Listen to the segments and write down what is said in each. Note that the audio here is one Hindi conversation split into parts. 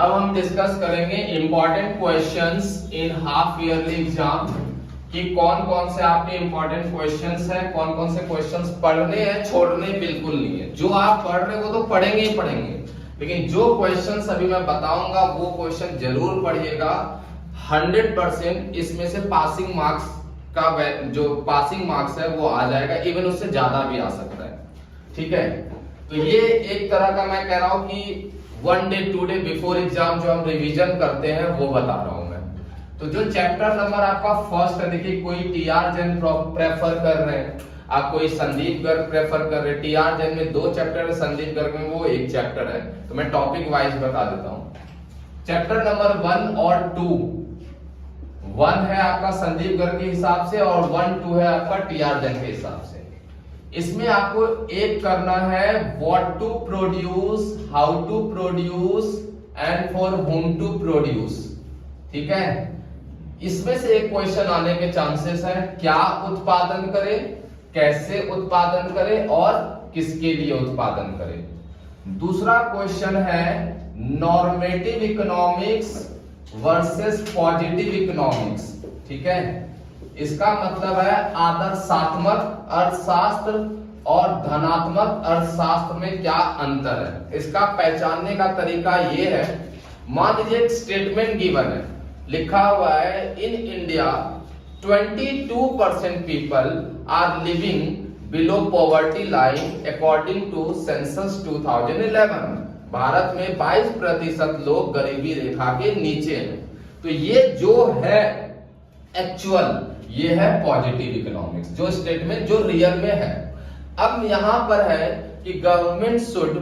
अब हम डिस्कस करेंगे important questions in half yearly exam कि कौन कौन से आपके इंपॉर्टेंट क्वेश्चंस हैं, कौन कौन से क्वेश्चंस पढ़ने हैं, छोड़ने बिल्कुल नहीं है। जो आप पढ़ रहे हो वो तो पढ़ेंगे ही पढ़ेंगे, लेकिन जो क्वेश्चंस अभी मैं बताऊंगा वो क्वेश्चन जरूर पढ़िएगा। 100% इसमें से पासिंग मार्क्स का जो पासिंग मार्क्स है वो आ जाएगा, इवन उससे ज्यादा भी आ सकता है। ठीक है, तो ये एक तरह का मैं कह रहा हूं कि 1 डे 2 डे बिफोर एग्जाम जो हम रिवीजन करते हैं वो बता रहा हूं मैं। तो जो चैप्टर नंबर आपका फर्स्ट है, देखिए कोई टीआर जैन प्रेफर कर रहे हैं, आप कोई संदीप गर्ग प्रेफर कर रहे हैं। टीआर जैन में 2 चैप्टर है, संदीप गर्ग में वो 1 चैप्टर है। तो मैं टॉपिक वाइज बता देता हूं। चैप्टर नंबर 1 और 2, 1 है आपका संदीप गर्ग के हिसाब से और 1, 2 है आपका टीआर जैन के हिसाब से। इसमें आपको एक करना है what to produce, how to produce and for whom to produce. ठीक है, इसमें से एक क्वेश्चन आने के चांसेस है। क्या उत्पादन करें, कैसे उत्पादन करें और किसके लिए उत्पादन करें। दूसरा क्वेश्चन है normative economics versus positive economics. ठीक है, इसका मतलब है आदर्शात्मक अर्थशास्त्र और धनात्मक अर्थशास्त्र में क्या अंतर है। इसका पहचानने का तरीका ये है, मान लीजिए एक स्टेटमेंट गिवन है, लिखा हुआ है in India 22% people are living below poverty line according to census 2011। Bharat में 22% लोग गरीबी रेखा के नीचे हैं। तो ये जो है एक्चुअल, ये है पॉजिटिव इकोनॉमिक्स, जो स्टेटमेंट जो रियल में है। अब यहां पर है कि government should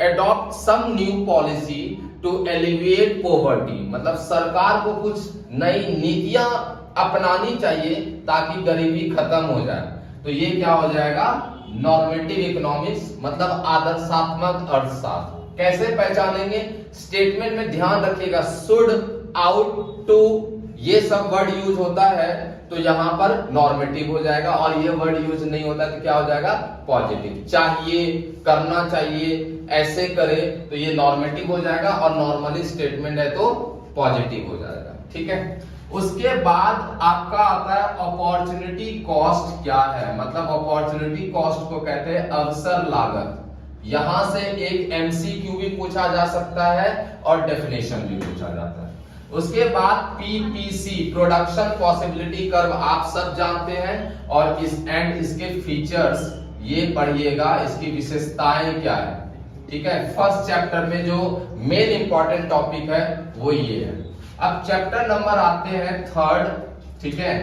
adopt some new policy to alleviate poverty, मतलब सरकार को कुछ नई नीतियां अपनानी चाहिए ताकि गरीबी खत्म हो जाए। तो ये क्या हो जाएगा, नॉर्मेटिव इकोनॉमिक्स, मतलब आदर्शात्मक अर्थशास्त्र। कैसे पहचानेंगे, स्टेटमेंट में ध्यान रखिएगा शुड, आउट, टू, ये सब वर्ड यूज होता है तो यहां पर नॉर्मेटिव हो जाएगा, और ये वर्ड यूज नहीं होता तो क्या हो जाएगा, पॉजिटिव। चाहिए, करना चाहिए, ऐसे करे तो ये नॉर्मेटिव हो जाएगा, और नॉर्मली स्टेटमेंट है तो पॉजिटिव हो जाएगा। ठीक है, उसके बाद आपका आता है अपॉर्चुनिटी कॉस्ट क्या है, मतलब अपॉर्चुनिटी कॉस्ट को कहते हैं अवसर लागत। यहां से एक एमसीक्यू भी पूछा जा सकता है और डेफिनेशन भी पूछा जाता है। उसके बाद पीपीसी प्रोडक्शन पॉसिबिलिटी कर्व आप सब जानते हैं, और इसके फीचर्स ये पढ़िएगा, इसकी विशेषताएं क्या है। ठीक है, फर्स्ट चैप्टर में जो मेन इंपॉर्टेंट टॉपिक है वो ये है। अब चैप्टर नंबर आते हैं 3rd, ठीक है,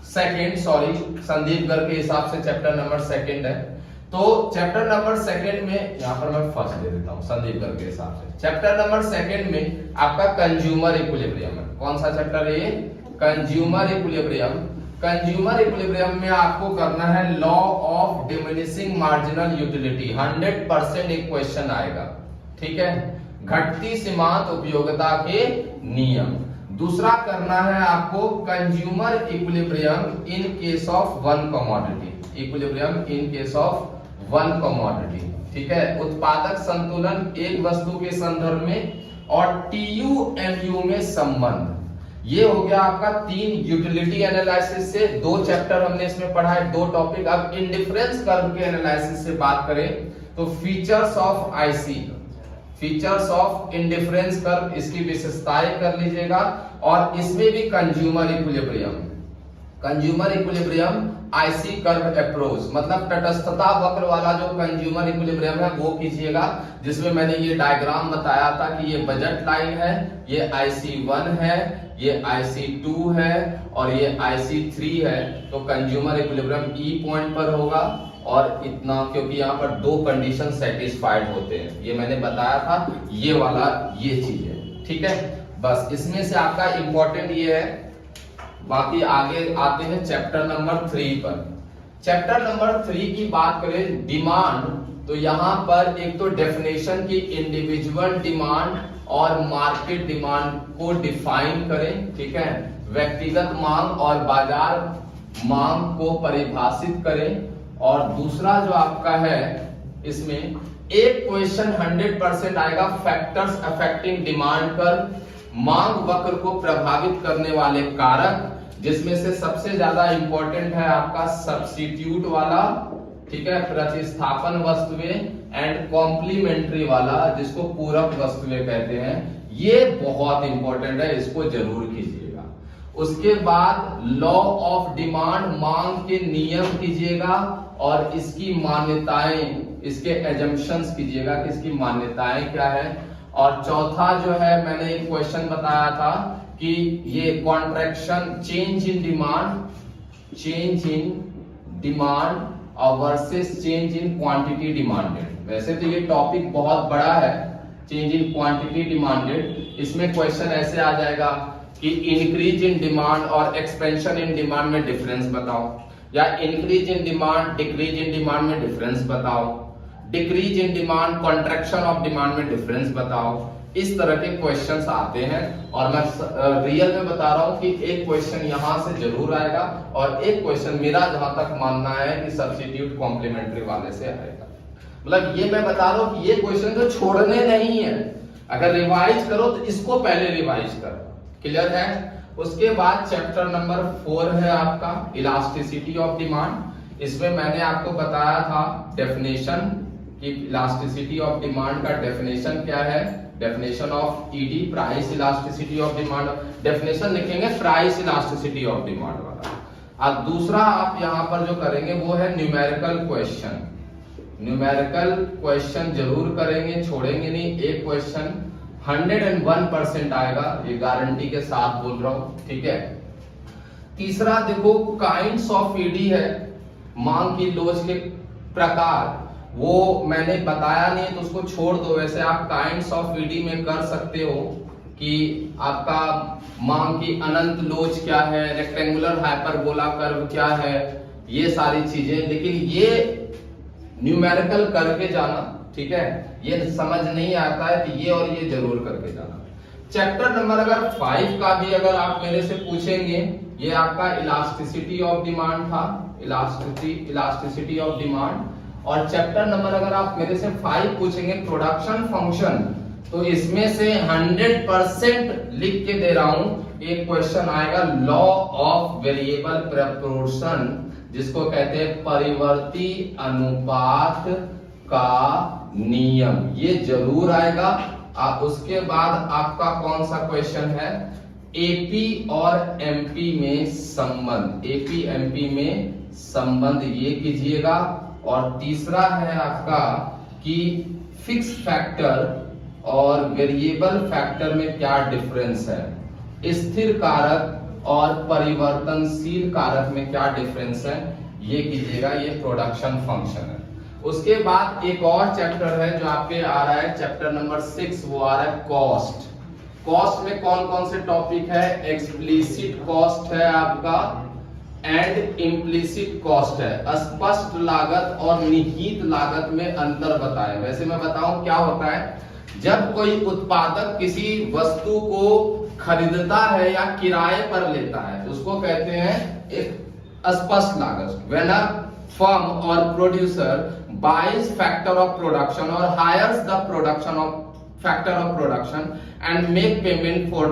2nd, सॉरी, संदीप गर्ग के हिसाब से चैप्टर नंबर 2nd है। तो चैप्टर नंबर 2nd में, यहां पर मैं फर्स्ट दे देता हूं संदीप गर्ग के हिसाब से। चैप्टर नंबर 2nd में आपका कंज्यूमर इक्विलिब्रियम है। कौन सा चैप्टर है ये, कंज्यूमर इक्विलिब्रियम। कंज्यूमर इक्विलिब्रियम में आपको करना है law of diminishing marginal utility. 100% एक क्वेश्चन आएगा। ठीक है, घटती सीमांत उपयोगिता के नियम। दूसरा करना है आपको consumer equilibrium in case of one commodity, equilibrium in case of one commodity. ठीक है, उत्पादक संतुलन एक वस्तु के संदर्भ में, और टीयूएमयू में संबंध। ये हो गया आपका 3 यूटिलिटी एनालिसिस से। 2 चैप्टर हमने इसमें पढ़ा है, 2 टॉपिक। अब इंडिफरेंस कर्व के एनालिसिस से बात करें तो features of IC, features of indifference curve, इसकी विशेषताएं कर लीजिएगा। और इसमें भी consumer equilibrium, consumer equilibrium IC curve approach, मतलब तटस्थता वक्र वाला जो कंज्यूमर इक्विलिब्रियम है वो कीजिएगा, जिसमें मैंने ये डायग्राम बताया था कि ये बजट लाइन है, ये IC1 है, ये IC2 है और ये IC3 है। तो कंज्यूमर इक्विलिब्रियम ई पॉइंट पर होगा, और इतना क्योंकि यहाँ पर 2 कंडीशन सेटिस्फाइड होते हैं, ये मैंने बताया था, ये वाला ये चीज है। ठीक है, बस इसमें से आपका इंपॉर्टेंट ये है। बाकी आगे आते हैं चैप्टर नंबर 3 पर। चैप्टर नंबर 3 की बात करें, डिमांड, तो यहां पर एक तो डेफिनेशन की इंडिविजुअल डिमांड और मार्केट डिमांड को डिफाइन करें। ठीक है, व्यक्तिगत मांग और बाजार मांग को परिभाषित करें। और दूसरा जो आपका है इसमें एक क्वेश्चन 100% आएगा फैक्टर्स अफेक्टिंग डिमांड कर्व, मांग वक्र को प्रभावित करने वाले कारक, जिसमें से सबसे ज्यादा इंपॉर्टेंट है आपका सब्स्टिट्यूट वाला, ठीक है, प्रतिस्थापन वस्तुएं एंड कॉम्प्लीमेंट्री वाला जिसको पूरक वस्तुएं कहते हैं। ये बहुत इंपॉर्टेंट है, इसको जरूर कीजिएगा। उसके बाद लॉ ऑफ डिमांड, मांग के नियम कीजिएगा और इसकी मान्यताएं, इसके एजम्पशंस कीजिएगा कि इसकी मान्यताएं क्या है। और चौथा जो है, मैंने एक क्वेश्चन बताया था कि ये कॉन्ट्रैक्शन, चेंज इन डिमांड और versus change in quantity demanded. वैसे तो ये टॉपिक बहुत बड़ा है, चेंज इन क्वांटिटी डिमांडेड। इसमें क्वेश्चन ऐसे आ जाएगा कि इंक्रीज इन डिमांड और एक्सपेंशन इन डिमांड में डिफरेंस बताओ, या increase in demand decrease in demand में डिफरेंस बताओ, decrease in demand contraction of demand में डिफरेंस बताओ। इस तरह के क्वेश्चंस आते हैं और मैं रियल में बता रहा हूं कि एक क्वेश्चन यहां से जरूर आएगा और एक क्वेश्चन मेरा जहां तक मानना है कि सब्स्टिट्यूट कॉम्प्लीमेंट्री वाले से आएगा। मतलब ये मैं बता रहा हूं कि ये क्वेश्चन तो छोड़ने नहीं है, अगर रिवाइज करो तो इसको पहले रिवाइज करो। क्लियर है? उसके बाद चैप्टर नंबर 4 है आपका इलास्टिसिटी ऑफ डिमांड। इसमें मैंने आपको बताया था डेफिनेशन कि इलास्टिसिटी ऑफ डिमांड का डेफिनेशन क्या है। Definition of ED, price elasticity of demand. Definition लिखेंगे प्राइस इलास्टिसिटी ऑफ डिमांड वाला। अब दूसरा आप यहां पर जो करेंगे वो है न्यूमेरिकल क्वेश्चन। न्यूमेरिकल क्वेश्चन जरूर करेंगे, छोड़ेंगे नहीं। एक क्वेश्चन 101% आएगा, ये गारंटी के साथ बोल रहा हूं, ठीक है। तीसरा देखो काइंड्स ऑफ ईडी है, मांग की लोच के प्रकार, वो मैंने बताया नहीं तो उसको छोड़ दो। वैसे आप काइंड्स ऑफ ईडी में कर सकते हो कि आपका मांग की अनंत लोच क्या है, रेक्टेंगुलर हाइपरबोला कर्व क्या है, ये सारी चीजें। लेकिन ये न्यूमेरिकल करके जाना, ठीक है। ये समझ नहीं आता है तो ये और ये जरूर करके जाना। चैप्टर नंबर अगर 5 का भी अगर आप मेरे से पूछेंगे, ये आपका इलास्टिसिटी ऑफ डिमांड था, इलास्टिसिटी ऑफ डिमांड। और चैप्टर नंबर अगर आप मेरे से 5 पूछेंगे प्रोडक्शन फंक्शन, तो इसमें से 100% लिख के दे रहा हूं, एक क्वेश्चन आएगा लॉ ऑफ वेरिएबल प्रपोर्शन, जिसको कहते हैं परिवर्ती अनुपात का नियम, ये जरूर आएगा। उसके बाद आपका कौन सा क्वेश्चन है, एपी और एमपी में संबंध, एपी एमपी में संबंध, ये कीजिएगा। और तीसरा है आपका कि फिक्स फैक्टर और वेरिएबल फैक्टर में क्या डिफरेंस है, स्थिर कारक और परिवर्तनशील कारक में क्या डिफरेंस है, ये कीजिएगा। ये प्रोडक्शन फंक्शन है। उसके बाद एक और चैप्टर है जो आपके आ रहा है, चैप्टर नंबर 6, वो आ रहा है कॉस्ट। कॉस्ट में कौन कौन से टॉपिक है, एक्सप्लिसिट कॉस्ट है आपका एंड इम्प्लिसिट कॉस्ट है। स्पष्ट लागत और निहित लागत में अंतर बताएं। वैसे मैं बताऊं क्या होता है, जब कोई उत्पादक किसी वस्तु को खरीदता है या किराए पर लेता है, उसको कहते हैं एक स्पष्ट लागत। व्हेन अ फर्म और producer buys factor of production or hires the production of factor of production and make payment for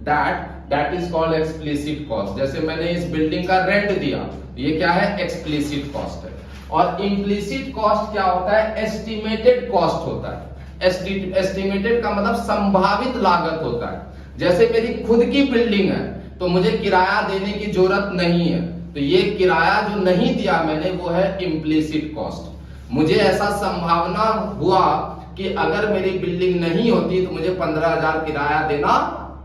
that is called explicit cost। जैसे मैंने इस बिल्डिंग का रेंट दिया, ये क्या है, एक्सप्लिसिट कॉस्ट है। और इम्प्लिसिट कॉस्ट क्या होता है, एस्टिमेटेड कॉस्ट होता है। एस्टिमेटेड का मतलब संभावित लागत होता है। जैसे मेरी खुद की बिल्डिंग है तो मुझे किराया देने की जरूरत नहीं है, तो ये किराया जो नहीं दिया मैंने वो है इम्प्लिसिट कॉस्ट। मुझे ऐसा संभावना हुआ कि अगर मेरी बिल्डिंग नहीं होती तो मुझे 15,000 किराया देना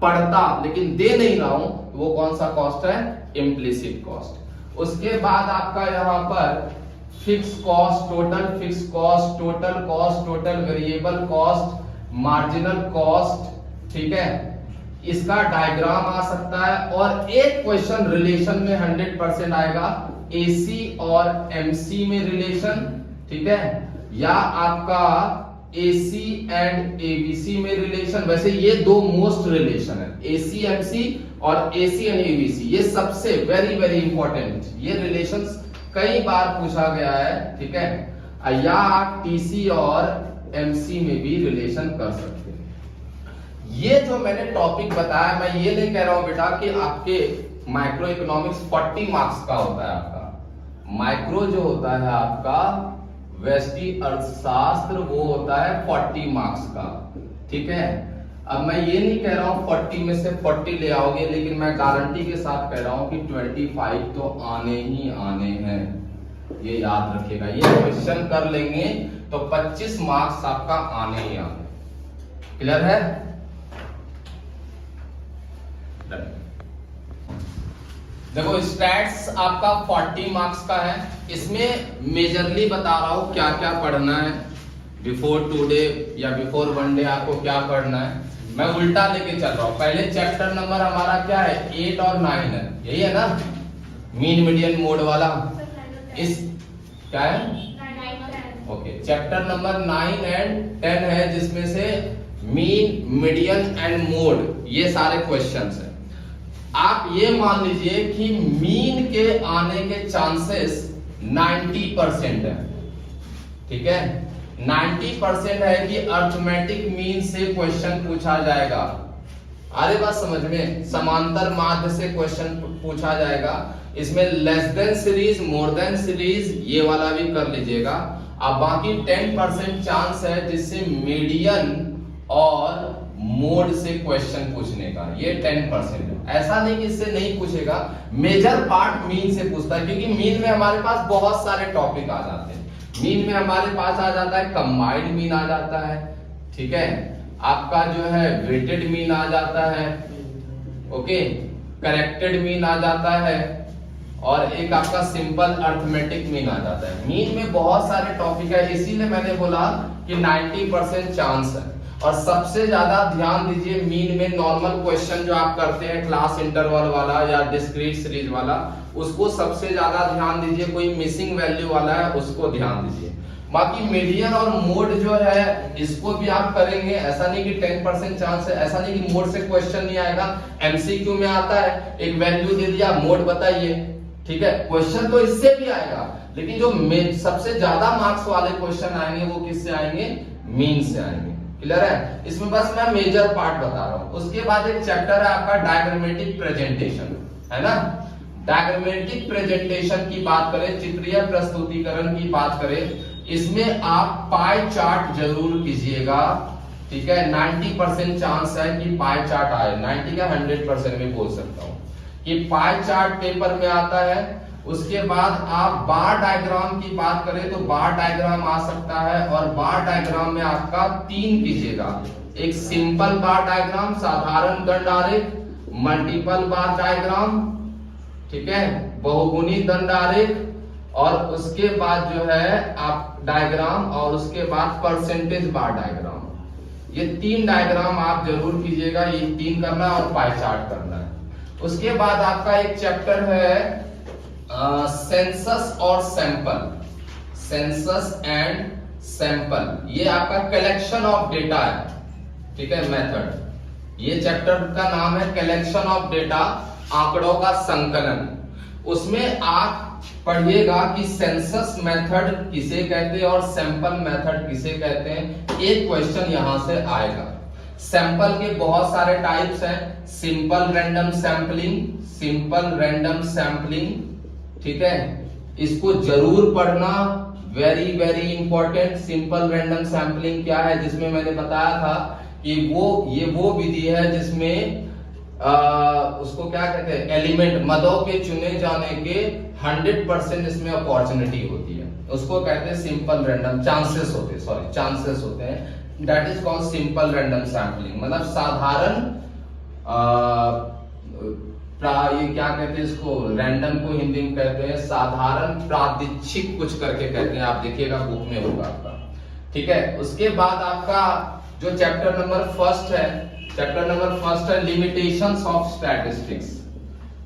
पड़ता, लेकिन दे नहीं रहा हूं, वो कौन सा कॉस्ट है, इम्प्लिसिट कॉस्ट। उसके बाद आपका यहाँ पर fix cost, total fix cost, total cost, total variable cost, marginal cost, ठीक है, इसका डायग्राम आ सकता है। और एक क्वेश्चन रिलेशन में 100% आएगा, एसी और एमसी में रिलेशन, ठीक है, या आपका एसी एंड एबीसी में रिलेशन। वैसे ये दो मोस्ट रिलेशन है, एसी एमसी और एसी एंड एबीसी, ये सबसे वेरी वेरी इंपॉर्टेंट, ये रिलेशंस कई बार पूछा गया है, ठीक है। या आप टीसी और एमसी में भी रिलेशन कर सकते हैं। ये जो मैंने टॉपिक बताया, मैं ये नहीं कह रहा हूं बेटा कि आपके माइक्रो इकोनॉमिक्स 40 मार्क्स का होता है। आपका माइक्रो जो होता है आपका व्यष्टि अर्थशास्त्र वो होता है 40 मार्क्स का, ठीक है। अब मैं ये नहीं कह रहा हूं 40 में से 40 ले आओगे, लेकिन मैं गारंटी के साथ कह रहा हूं कि 25 तो आने ही आने हैं, ये याद रखिएगा। ये क्वेश्चन कर लेंगे तो 25 मार्क्स आपका आने ही आने। क्लियर है? देखो स्टैट्स आपका 40 मार्क्स का है। इसमें मेजरली बता रहा हूं क्या क्या पढ़ना है बिफोर टुडे या बिफोर वन डे, आपको क्या पढ़ना है। मैं उल्टा लेके चल रहा हूं। पहले चैप्टर नंबर हमारा क्या है, 8 और 9 है, यही है ना, मीन मीडियन मोड वाला। इस क्या है, ओके, चैप्टर नंबर 9 एंड 10 है, जिसमें से मीन मीडियन एंड मोड ये सारे क्वेश्चंस हैं। आप ये मान लीजिए कि मीन के आने के चांसेस 90% है, ठीक है। 90% है कि अर्थमेटिक मीन से क्वेश्चन पूछा जाएगा। अरे बात समझ में, समांतर माध्य से क्वेश्चन पूछा जाएगा। इसमें less than series, more than series, ये वाला भी कर लीजिएगा। अब बाकी 10% चांस है जिससे मीडियन और मोड से क्वेश्चन पूछने का, ये 10% है। ऐसा नहीं कि इससे नहीं पूछेगा, मेजर पार्ट मीन से पूछता है, क्योंकि मीन में हमारे पास बहुत सारे टॉपिक आ जाते हैं। मीन में हमारे पास आ जाता है कंबाइंड मीन आ जाता है, ठीक है, आपका जो है वेटेड मीन आ जाता है, ओके, करेक्टेड मीन आ जाता है, और एक आपका सिंपल अर्थमेटिक मीन आ जाता है। मीन में बहुत सारे टॉपिक है, इसीलिए मैंने बोला कि 90% चांस है। और सबसे ज्यादा ध्यान दीजिए मीन में नॉर्मल क्वेश्चन जो आप करते हैं क्लास इंटरवल वाला या डिस्क्रीट सीरीज वाला, उसको सबसे ज्यादा ध्यान दीजिए। कोई मिसिंग वैल्यू वाला है उसको ध्यान दीजिए। बाकी मीडियन और मोड जो है इसको भी आप करेंगे, ऐसा नहीं कि 10% चांस है, ऐसा नहीं कि मोड से क्वेश्चन नहीं आएगा। एमसीक्यू में आता है, एक वैल्यू दे दिया, मोड बताइए, ठीक है, क्वेश्चन तो इससे भी आएगा, लेकिन जो सबसे ज्यादा मार्क्स वाले क्वेश्चन आएंगे वो किससे आएंगे, मीन से आएंगे। क्लियर है? इसमें बस मैं मेजर पार्ट बता रहा हूं। उसके बाद एक चैप्टर है आपका डायग्रामेटिक प्रेजेंटेशन, है ना। डायग्रामेटिक प्रेजेंटेशन की बात करें, चित्रीय प्रस्तुतिकरण की बात करें, इसमें आप पाई चार्ट जरूर कीजिएगा, ठीक है। 90% चांस है कि पाई चार्ट आए, 90 का 100% में बोल सकता हूं कि पाई चार्ट पेपर में आता है। उसके बाद आप बार डायग्राम की बात करें तो बार डायग्राम आ सकता है, और बार डायग्राम में आपका 3 कीजिएगा, एक सिंपल बार डायग्राम, साधारण दंड आरेख, मल्टीपल बार डायग्राम, ठीक है, बहुगुणी दंड आरेख, और उसके बाद जो है आप डायग्राम, और उसके बाद परसेंटेज बार डायग्राम। ये 3 डायग्राम आप जरूर कीजिएगा, ये 3 करना है और पाई चार्ट करना है। उसके बाद आपका एक चैप्टर है सेंसस और सैंपल, सेंसस एंड सैंपल, ये आपका कलेक्शन ऑफ डेटा है, ठीक है, मेथड। ये चैप्टर का नाम है कलेक्शन ऑफ डेटा, आंकड़ों का संकलन। उसमें आप पढ़िएगा कि सेंसस मेथड किसे कहते हैं और सैंपल मेथड किसे कहते हैं। एक क्वेश्चन यहां से आएगा। सैंपल के बहुत सारे टाइप्स हैं, simple random sampling, simple random sampling, ठीक है, इसको जरूर पढ़ना, very very important. Simple random sampling क्या है, जिसमें मैंने बताया था कि ये वो विधि है जिसमें उसको क्या कहते हैं, एलिमेंट, मदों के चुने जाने के 100% इसमें अपॉर्चुनिटी होती है, उसको कहते हैं सिंपल रैंडम, चांसेस होते हैं, सॉरी चांसेस होते हैं, that is called simple random sampling. मतलब साधारण ये क्या कहते हैं इसको, रैंडम को हिंदी में कहते हैं साधारण प्रादिच्छिक कुछ करके कहते हैं, आप देखिएगा बुक में होगा आपका, ठीक है। उसके बाद आपका जो चैप्टर नंबर फर्स्ट है, चैप्टर नंबर फर्स्ट है limitations of statistics.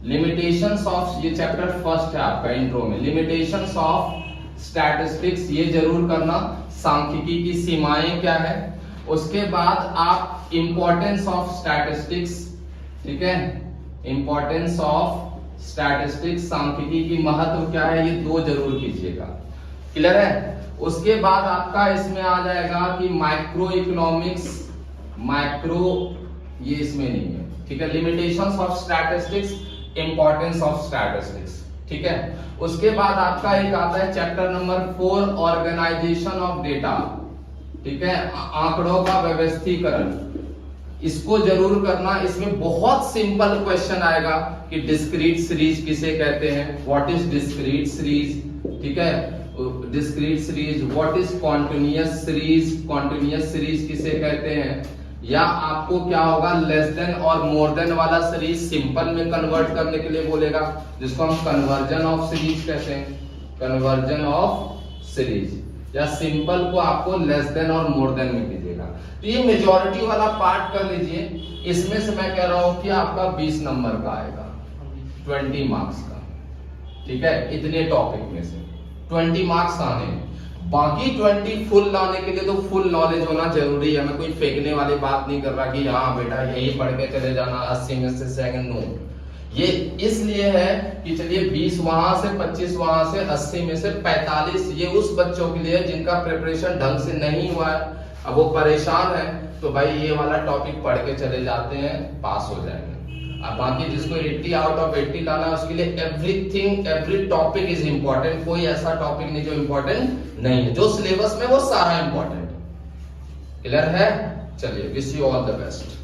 Limitations of, ये चैप्टर फर्स्ट है आपका इंट्रो में, लिमिटेशंस ऑफ स्टैटिस्टिक्स, ये जरूर करना। सांख्यिकी की सीमाएं क्या है। उसके बाद आप इंपॉर्टेंस ऑफ स्टैटिस्टिक्स, ठीक है, इंपॉर्टेंस ऑफ स्टैटिस्टिक्स, सांख्यिकी की महत्व क्या है, ये 2 जरूर कीजिएगा। क्लियर है। उसके बाद आपका इसमें आ जाएगा कि माइक्रो इकोनॉमिक्स, माइक्रो ये इसमें नहीं है, ठीक है। Limitations of statistics, importance of statistics, ठीक है। उसके बाद आपका एक आता है chapter number 4 organisation of data, ठीक है, आंकड़ों का व्यवस्थीकरण। इसको जरूर करना, इसमें बहुत सिंपल क्वेश्चन आएगा कि डिस्क्रीट सीरीज किसे कहते हैं, व्हाट इज डिस्क्रीट सीरीज, ठीक है। Discrete series, what is continuous series, continuous series किसे कहते हैं। या आपको क्या होगा, लेस देन और मोर देन वाला सीरीज सिंपल में कन्वर्ट करने के लिए बोलेगा, जिसको हम कन्वर्जन ऑफ सीरीज कहते हैं, कन्वर्जन ऑफ सीरीज। या सिंपल को आपको लेस देन और मोर देन में कीजिएगा। तो ये मेजॉरिटी वाला पार्ट कर लीजिए। इसमें से मैं कह रहा हूं कि आपका 20 नंबर का आएगा, 20 मार्क्स का, ठीक है। इतने टॉपिक में से 20 मार्क्स आने हैं। बाकी 20 फुल लाने के लिए तो फुल नॉलेज होना जरूरी है। मैं कोई फेंकने वाली बात नहीं कर रहा कि हाँ बेटा यही पढ़ के चले जाना 80 में से सेकंड, नो। ये इसलिए है कि चलिए 20 वहां से, 25 वहां से, 80 में से 45 ये उस बच्चों के लिए जिनका प्रिपरेशन ढंग से नहीं हुआ है, अब वो परेशान है, तो भाई ये वाला टॉपिक पढ़ के चले जाते हैं, पास हो जाएंगे। अब बाकी जिसको 80 आउट ऑफ 80 लाना है उसके लिए everything, every topic is important. कोई ऐसा टॉपिक नहीं जो इंपॉर्टेंट नहीं है, जो सिलेबस में वो सारा इंपॉर्टेंट। क्लियर है। चलिए, wish you all the best.